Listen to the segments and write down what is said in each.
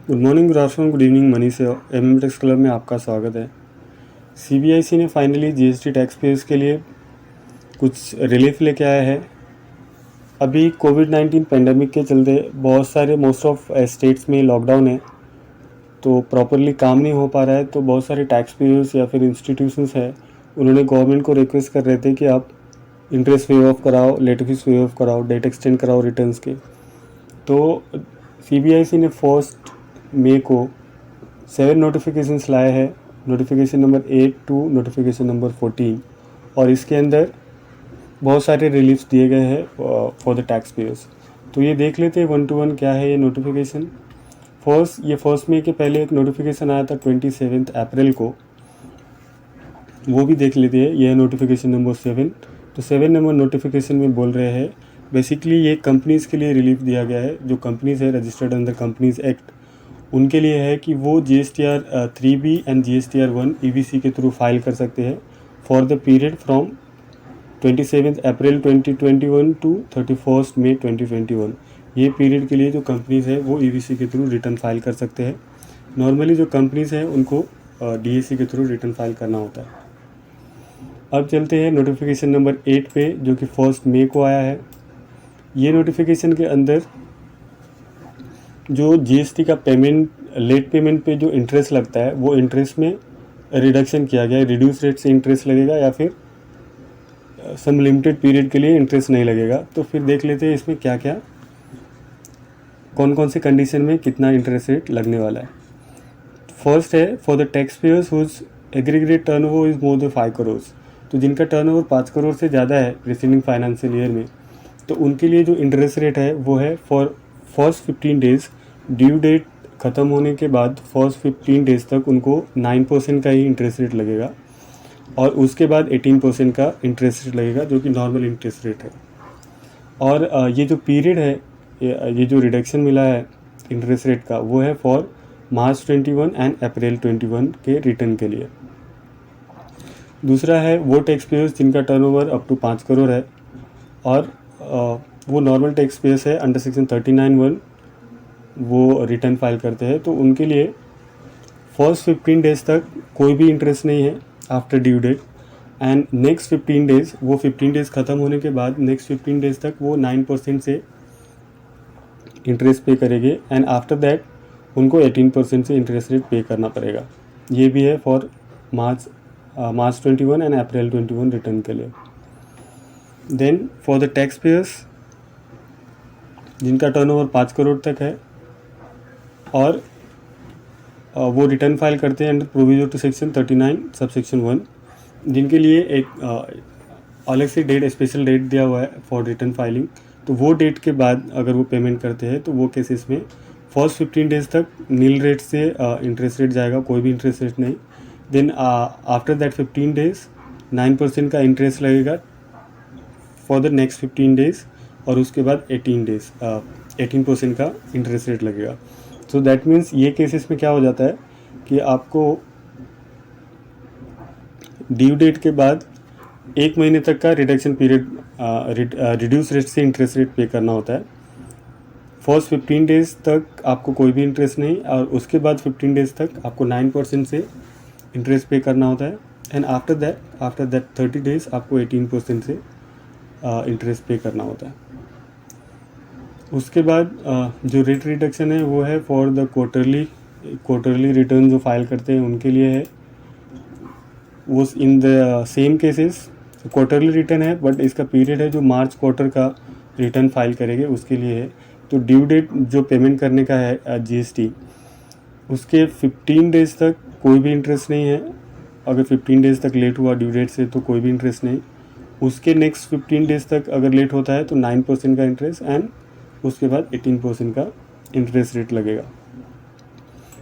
Good morning, good afternoon, good evening. Money से एमएमटेक्स club में आपका स्वागत है। सीबीआईसी ने फाइनली जीएसटी टैक्स पेयर्स के लिए कुछ रिलीफ लेके आया है। अभी कोविड-19 पेंडेमिक के चलते बहुत सारे मोस्ट ऑफ स्टेट्स में लॉकडाउन है, तो प्रॉपरली काम नहीं हो पा रहा है। तो बहुत सारे टैक्स पेयर्स या फिर इंस्टीट्यूशंस हैं, उन्होंने गवर्नमेंट को रिक्वेस्ट कर रहे थे कि आप इंटरेस्ट वेव ऑफ कराओ, लेट फीस वेव ऑफ कराओ, डेट एक्सटेंड कराओ रिटर्न्स के। तो सीबीआईसी ने 1 मई को 7 नोटिफिकेशंस लाए हैं, notification number 8 to notification number 14, और इसके अंदर बहुत सारे रिलीफ्स दिए गए हैं फॉर द टैक्स पेयर्स। तो ये देख लेते हैं 1 to 1 क्या है ये नोटिफिकेशन। ये 1 मई के पहले एक नोटिफिकेशन आया था 27 अप्रैल को, वो भी देख लेते हैं। यह नोटिफिकेशन नंबर 7। तो 7 नंबर नोटिफिकेशन में बोल रहे हैं बेसिकली ये कंपनीज़ के लिए रिलीफ दिया गया है। जो कंपनीज़ है रजिस्टर्ड अंडर कंपनीज़ एक्ट, उनके लिए है कि वो GSTR 3B and GSTR 1 EBC के थ्रू फाइल कर सकते हैं for the period from 27 April 2021 to 31 May 2021। ये पीरियड के लिए जो कंपनीज़ है वो EBC के थ्रू रिटर्न फाइल कर सकते हैं। नॉर्मली जो कंपनीज़ हैं उनको DAC के थ्रू रिटर्न फाइल करना होता है। अब चलते हैं नोटिफिकेशन नंबर 8 पे, जो कि 1 मई को आया है। ये नोटिफिकेशन के अंदर जो जीएसटी का पेमेंट, लेट पेमेंट पे जो इंटरेस्ट लगता है वो इंटरेस्ट में रिडक्शन किया गया है। रिड्यूस रेट से इंटरेस्ट लगेगा या फिर सम लिमिटेड पीरियड के लिए इंटरेस्ट नहीं लगेगा। तो फिर देख लेते हैं इसमें क्या क्या, कौन कौन से कंडीशन में कितना इंटरेस्ट रेट लगने वाला है। फर्स्ट है for the tax payers whose aggregate turnover is more than 5 crore. तो जिनका टर्नओवर 5 करोड़ से ज़्यादा है प्रीसीडिंग फाइनेंशियल ईयर में, तो उनके लिए जो इंटरेस्ट रेट है वो है for first 15 days, due date ख़त्म होने के बाद फर्स्ट 15 डेज़ तक उनको 9% का ही इंटरेस्ट रेट लगेगा, और उसके बाद 18% का इंटरेस्ट रेट लगेगा, जो कि नॉर्मल इंटरेस्ट रेट है। और ये जो पीरियड है, ये जो रिडक्शन मिला है इंटरेस्ट रेट का, वो है फॉर मार्च 21 एंड अप्रैल 21 के रिटर्न के लिए। दूसरा है वो टैक्स पेयर्स जिनका टर्नओवर अप टू 5 करोड़ है और वो नॉर्मल टैक्स पेयर्स है अंडर सेक्शन 39(1) वो रिटर्न फाइल करते हैं। तो उनके लिए फर्स्ट 15 डेज़ तक कोई भी इंटरेस्ट नहीं है after due date, and next 15 days, वो 15 डेज़ ख़त्म होने के बाद नेक्स्ट 15 डेज़ तक वो 9% से इंटरेस्ट पे करेंगे, एंड आफ्टर दैट उनको 18% से इंटरेस्ट रेट पे करना पड़ेगा। ये भी है for March 21 and April 21 return के लिए। Then for the tax payers जिनका टर्नओवर 5 करोड़ तक है और वो रिटर्न फाइल करते हैं under provision to section 39 subsection 1, जिनके लिए एक अलग से डेट, स्पेशल डेट दिया हुआ है फॉर रिटर्न फाइलिंग। तो वो डेट के बाद अगर वो पेमेंट करते हैं तो वो केसेस में फर्स्ट 15 डेज़ तक नील रेट से इंटरेस्ट रेट जाएगा, कोई भी इंटरेस्ट रेट नहीं। देन आफ्टर दैट 15 डेज़ 9% का इंटरेस्ट लगेगा फॉर द नेक्स्ट 15 डेज़, और उसके बाद 18% का इंटरेस्ट रेट लगेगा। सो दैट मीन्स ये केसेस में क्या हो जाता है कि आपको ड्यू डेट के बाद 1 महीने तक का रिडक्शन पीरियड, रिड्यूस रेट से इंटरेस्ट रेट पे करना होता है। फर्स्ट 15 डेज़ तक आपको कोई भी इंटरेस्ट नहीं, और उसके बाद 15 डेज़ तक आपको 9% से इंटरेस्ट पे करना होता है, एंड आफ्टर दैट 30 डेज़ आपको 18% से इंटरेस्ट पे करना होता है। उसके बाद जो रेट रिडक्शन है वो है फॉर द क्वार्टरली रिटर्न जो फाइल करते हैं उनके लिए है। वो in the same cases quarterly return है, बट इसका पीरियड है जो मार्च क्वार्टर का रिटर्न फाइल करेंगे उसके लिए है। तो ड्यू डेट जो पेमेंट करने का है जीएसटी, उसके 15 डेज़ तक कोई भी इंटरेस्ट नहीं है। अगर 15 डेज़ तक लेट हुआ ड्यू डेट से तो कोई भी इंटरेस्ट नहीं। उसके नेक्स्ट 15 डेज़ तक अगर लेट होता है तो 9% का इंटरेस्ट, एंड उसके बाद 18% का इंटरेस्ट रेट लगेगा।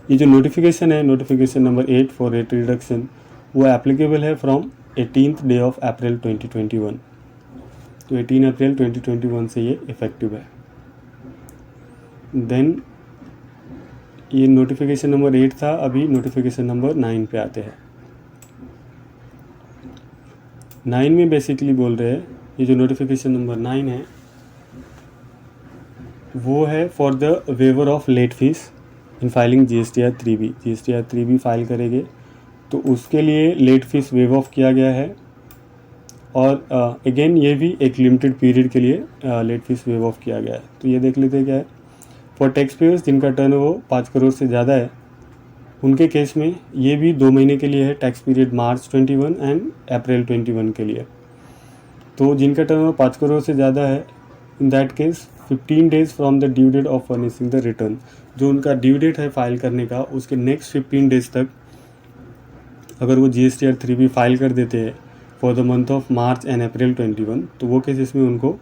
ये जो नोटिफिकेशन है, notification number 8 for rate reduction, वो एप्लीकेबल है from 18th day of April 2021। तो 18 अप्रैल 2021 से ये इफ़ेक्टिव है। देन ये नोटिफिकेशन नंबर 8 था, अभी नोटिफिकेशन नंबर 9 पे आते हैं। 9 में बेसिकली बोल रहे हैं, ये जो नोटिफिकेशन नंबर 9 है वो है for the waiver of late fee. In filing GSTR 3B। GSTR 3B file करेंगे तो उसके लिए लेट फीस वेव ऑफ किया गया है। और अगेन ये भी एक लिमिटेड पीरियड के लिए लेट फीस वेव ऑफ किया गया है। तो ये देख लेते हैं क्या है। फॉर टैक्स पेयर्स जिनका टर्नओवर 5 करोड़ से ज़्यादा है, उनके केस में ये भी 2 महीने के लिए है, tax period March 21 and April 21 के लिए। तो जिनका टर्नओवर 5 करोड़ से ज़्यादा है, in that case 15 days from the due date of furnishing the return, जो उनका ड्यू डेट है फाइल करने का, उसके नेक्स्ट 15 डेज तक अगर वो GSTR 3B फाइल कर देते हैं for the month of March and April 21, तो वो केसेस में उनको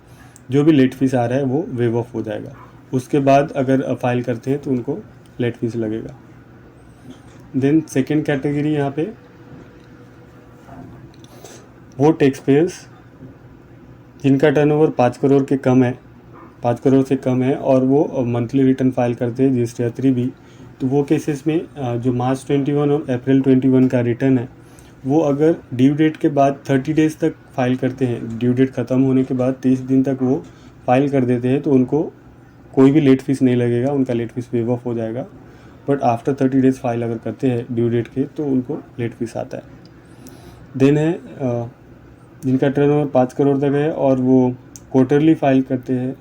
जो भी लेट फीस आ रहा है वो वेव ऑफ हो जाएगा। उसके बाद अगर फाइल करते हैं तो उनको लेट फीस लगेगा। देन सेकेंड कैटेगरी यहाँ पे वो टैक्स पेयर्स जिनका टर्नओवर 5 करोड़ के कम है, 5 करोड़ से कम है और वो मंथली रिटर्न फाइल करते हैं GSTR 3B। तो वो केसेस में जो मार्च 21 और अप्रैल 21 का रिटर्न है, वो अगर ड्यू डेट के बाद 30 डेज तक फाइल करते हैं, ड्यू डेट ख़त्म होने के बाद 30 दिन तक वो फाइल कर देते हैं, तो उनको कोई भी लेट फीस नहीं लगेगा, उनका लेट फीस वेव ऑफ हो जाएगा। बट आफ्टर 30 डेज फाइल अगर करते हैं ड्यू डेट के, तो उनको लेट फीस आता है। देन है जिनका टर्नओवर 5 करोड़ तक है और वो क्वार्टरली फाइल करते हैं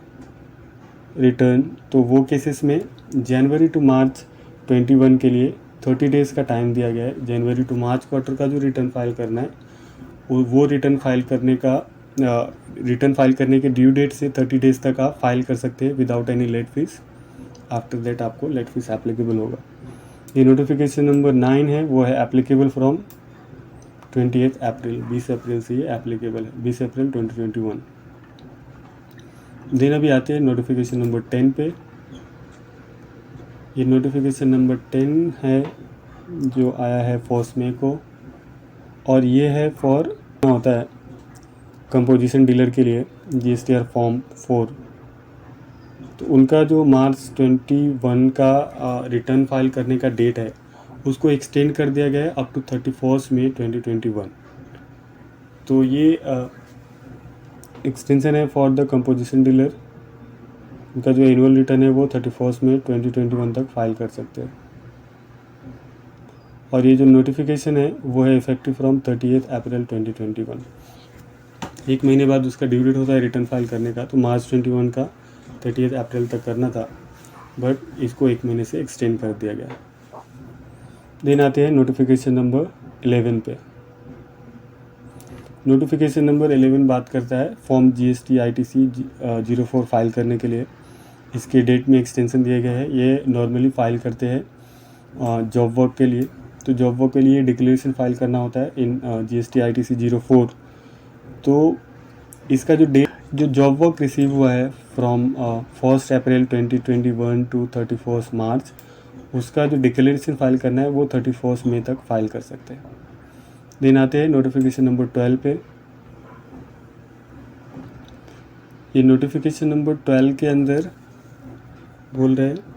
रिटर्न, तो वो केसेस में जनवरी टू मार्च 21 के लिए 30 डेज़ का टाइम दिया गया है। जनवरी टू मार्च क्वार्टर का जो रिटर्न फाइल करना है, वो रिटर्न फाइल करने के ड्यू डेट से 30 डेज़ तक आप फाइल कर सकते हैं without any late fee. After that आपको लेट फीस एप्लीकेबल होगा। ये नोटिफिकेशन नंबर 9 है, वो है एप्लीकेबल फ्रॉम 28 अप्रैल, 20 अप्रैल से ये एप्लीकेबल है, 20 अप्रैल 2021। देन अभी आते हैं नोटिफिकेशन नंबर 10 पे। ये नोटिफिकेशन नंबर 10 है जो आया है 1 मई को, और ये है फॉर होता है कंपोजिशन डीलर के लिए GSTR फॉर्म 4। तो उनका जो मार्च 21 का रिटर्न फाइल करने का डेट है, उसको एक्सटेंड कर दिया गया है अप टू 31 मई 2021। तो ये एक्सटेंशन है फॉर द कंपोजिशन डीलर। उनका जो एनुअल रिटर्न है वो 31 मई 2021 तक फाइल कर सकते हैं। और ये जो नोटिफिकेशन है वो है इफेक्टिव फ्रॉम 38 अप्रैल 2021। एक महीने बाद उसका ड्यू डेट होता है रिटर्न फाइल करने का, तो मार्च 21 का 38 अप्रैल तक करना था, बट इसको एक महीने से एक्सटेंड कर दिया गया। देन आते हैं नोटिफिकेशन नंबर 11 पे। नोटिफिकेशन नंबर 11 बात करता है फॉर्म GST ITC 04 फाइल करने के लिए। इसके डेट में एक्सटेंशन दिए गए हैं। ये नॉर्मली फाइल करते हैं जॉब वर्क के लिए। तो जॉब वर्क के लिए डिक्लेरेशन फाइल करना होता है इन GST ITC 04। तो इसका जो जॉब वर्क रिसीव हुआ है फ्रॉम 1 अप्रैल 2021 टू 31 मार्च, उसका जो डिक्लेरेशन फाइल करना है वो 31 मई तक फाइल कर सकते हैं। देन आते हैं नोटिफिकेशन नंबर 12 पे। ये नोटिफिकेशन नंबर 12 के अंदर बोल रहे हैं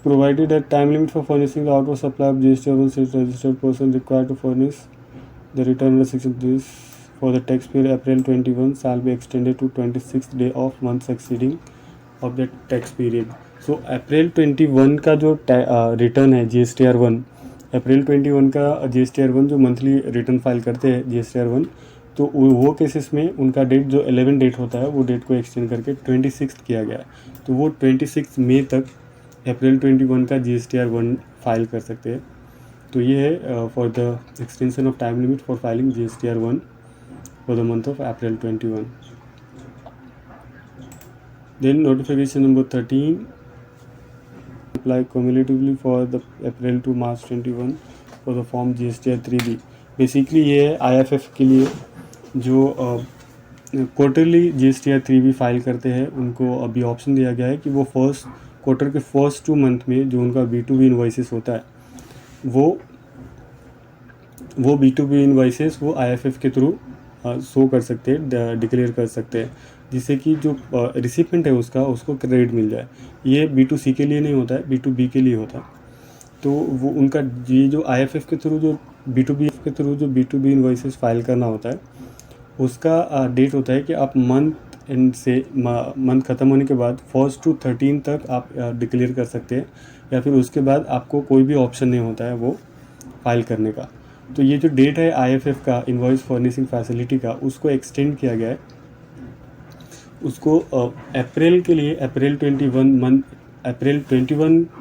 provided that time limit for furnishing the outward supply of GST on such registered person required to furnish the return under section this for the tax period April 21 shall be extended to 26th day of month succeeding of the tax period। So अप्रैल 21 का जो return है GSTR 1, अप्रैल 21 का GSTR 1 जो monthly return file करते हैं GSTR 1, तो वो cases में उनका डेट जो 11 डेट होता है वो डेट को एक्सटेंड करके 26 किया गया है। तो वो 26 मई तक अप्रैल 21 का GSTR 1 फाइल कर सकते हैं। तो ये है for the extension of time limit for filing GSTR 1 for the month of April 21। Then notification number 13 apply cumulatively for the April to March 21 for the form GSTR 3B। Basically ये है IFF के लिए जो quarterly GSTR 3B file करते हैं, उनको अभी option दिया गया है कि वो फर्स्ट क्वार्टर के फर्स्ट 2 मंथ में जो उनका B2B इन्वाइसेस होता है वो B2B इन्वाइसेस वो IFF के थ्रू शो कर सकते हैं, डिक्लेयर कर सकते हैं, जिससे कि जो रिसिपेंट है उसको क्रेडिट मिल जाए। ये B2C के लिए नहीं होता है, B2B के लिए होता है। तो वो उनका ये जो IFF के थ्रू जो B2B के थ्रू जो B2B इन्वाइसेस फाइल करना होता है, उसका डेट होता है कि आप मंथ एंड से मंथ ख़त्म होने के बाद 1 to 13 तक आप डिक्लेयर कर सकते हैं, या फिर उसके बाद आपको कोई भी ऑप्शन नहीं होता है वो फाइल करने का। तो ये जो डेट है IFF का, इनवॉइस फर्निशिंग फैसिलिटी का, उसको एक्सटेंड किया गया है। उसको अप्रैल के लिए अप्रैल 21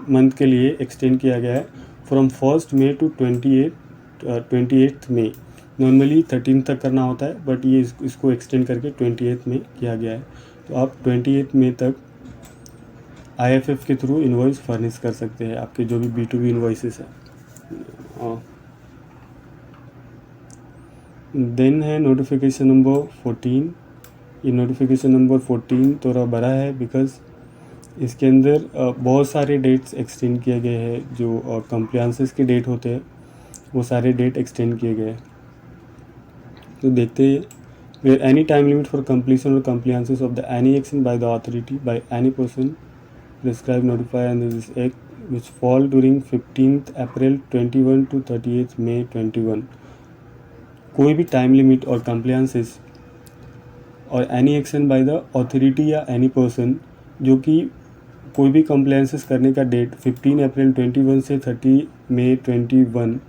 मंथ के लिए एक्सटेंड किया गया है, from 1 May to 28 May. Normally 13 तक करना होता है, बट ये इसको एक्सटेंड करके 28 में किया गया है। तो आप 28 मई तक IFF के थ्रू इनवॉइस फर्निश कर सकते हैं, आपके जो भी B2B इनवॉइसेस है। देन है नोटिफिकेशन नंबर 14। ये नोटिफिकेशन नंबर 14 थोड़ा बड़ा है, बिकॉज इसके अंदर बहुत सारे डेट्स एक्सटेंड किए गए हैं। जो कंप्लायंसेस के डेट होते हैं वो सारे डेट एक्सटेंड किए गए हैं। तो देखते हैं, where any time limit for completion और compliances of the any action by the authority by any person prescribe notify under this act which fall during 15 April 21 to 30 May 21। कोई भी टाइम लिमिट और कंप्लायंसेस और any action by the authority या any person जो कि कोई भी compliances करने का डेट 15 अप्रैल 21 से 30 मई 21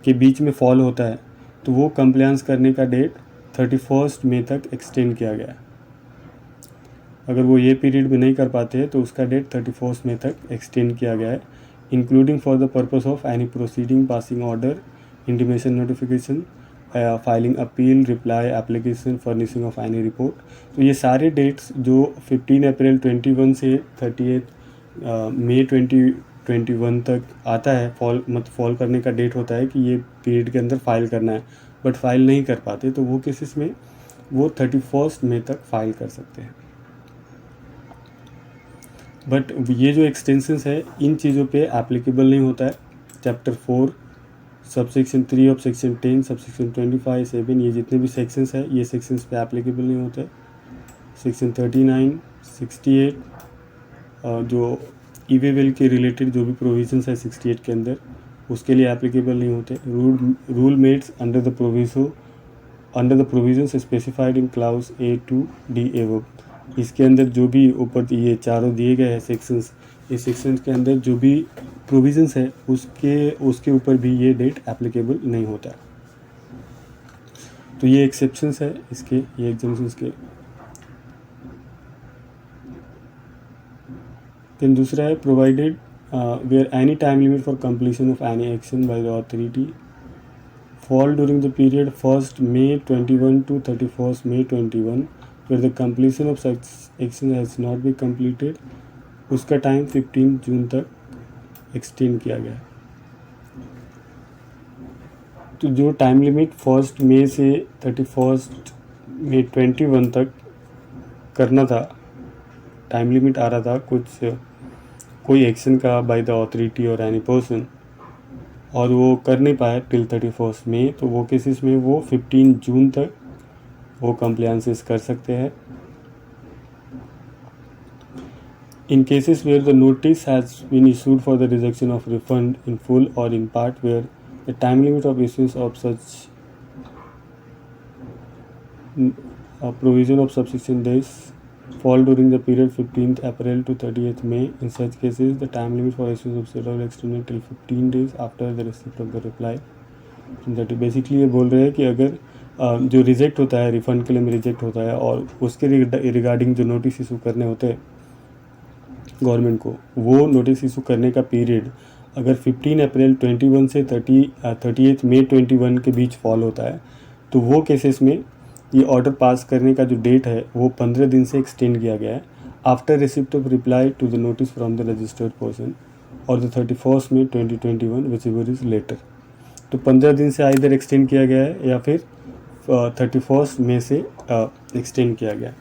के बीच में फॉल होता है, तो वो कंप्लायंस करने का डेट 31 मई तक एक्सटेंड किया गया है। अगर वो ये पीरियड में नहीं कर पाते हैं तो उसका डेट 31 मई तक एक्सटेंड किया गया है, including for the purpose of any proceeding, passing order, intimation, notification, filing appeal, reply, application, furnishing of any report. तो ये सारे डेट्स जो 15 अप्रैल 21 से 30 मई 2021 तक आता है, फॉल करने का डेट होता है कि ये पीरियड के अंदर फाइल करना है, बट फाइल नहीं कर पाते, तो वो केसेस में वो 31 मई तक फाइल कर सकते हैं। बट ये जो एक्सटेंशंस है इन चीज़ों पे एप्लीकेबल नहीं होता है। Chapter 4 subsection 3 of section 10 subsection 25 7 ये जितने भी सेक्शंस है ये सेक्शंस पे एप्लीकेबल नहीं होते। सेक्शन 39 68 जो ई-वे बिल के रिलेटेड जो भी प्रोविजंस है 68 के अंदर उसके लिए एप्लीकेबल नहीं होते। Rule made under the provisions specified in clause A to D above. इसके अंदर जो भी ऊपर ये चारों दिए गए हैं सेक्शंस, इस सेक्शंस के अंदर जो भी प्रोविजंस है उसके ऊपर भी ये डेट एप्लीकेबल नहीं होता। तो ये एक्सेप्शंस है इसके, ये एग्जाम्शंस के। देन दूसरा है provided where any time limit for completion of any action by the authority fall during the period 1 May 21 to 31 May 21 where the completion of such action has not been completed, उसका time 15 जून तक extend किया गया है। तो जो time limit 1 मई से 31 मई 21 तक करना था, टाइम लिमिट आ रहा था कोई एक्शन का बाय द अथॉरिटी और एनी पर्सन, और वो कर नहीं पाया टिल 31 मई, तो वो केसेस में वो 15 जून तक वो कंप्लायंसेस कर सकते हैं। In cases where the notice has been issued for the rejection of refund in full or in part, where the time limit of issuance of such provision of subsection days fall during the period 15th April to 30th May, in such cases the time limit for issuance of settlement extended till 15 days after the receipt of the reply. That basically ये बोल रहे हैं कि अगर जो reject होता है, refund claim reject होता है और उसके रिगार्डिंग जो नोटिस इशू करने होते हैं गवर्नमेंट को, वो नोटिस इशू करने का पीरियड अगर 15 अप्रैल 21 से 30 मई 21 के बीच फॉल होता है, तो वो केसेस में ये ऑर्डर पास करने का जो डेट है वो 15 दिन से एक्सटेंड किया गया है, after receipt of reply to the notice from the registered person और the 31 May 2021 whichever is later. तो 15 दिन से आइदर एक्सटेंड किया गया है या फिर 31 मई से एक्सटेंड किया गया है,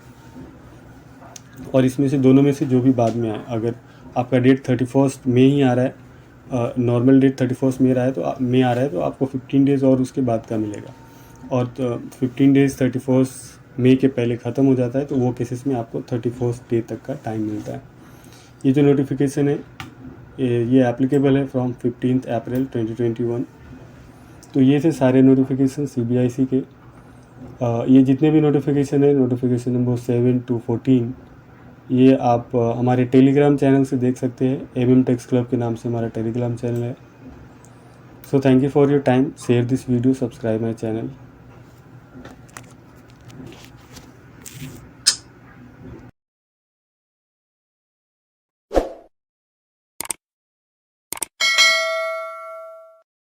और इसमें से दोनों में से जो भी बाद में आए, अगर आपका डेट 31 मई ही आ रहा है, नॉर्मल डेट 31 मई आ रहा है तो आपको 15 डेज़ और उसके बाद का मिलेगा, और 15 डेज़ 31 मई के पहले ख़त्म हो जाता है, तो वो केसेस में आपको 31 डे तक का टाइम मिलता है। ये जो नोटिफिकेशन है ये एप्लीकेबल है फ्रॉम 15 अप्रैल 2021। तो ये थे सारे नोटिफिकेशन CBIC के। ये जितने भी नोटिफिकेशन है, नोटिफिकेशन नंबर 7 to 14, ये आप हमारे टेलीग्राम चैनल से देख सकते हैं। MM टेक्स क्लब के नाम से हमारा टेलीग्राम चैनल है। So thank you for your time. Share this video, subscribe my channel.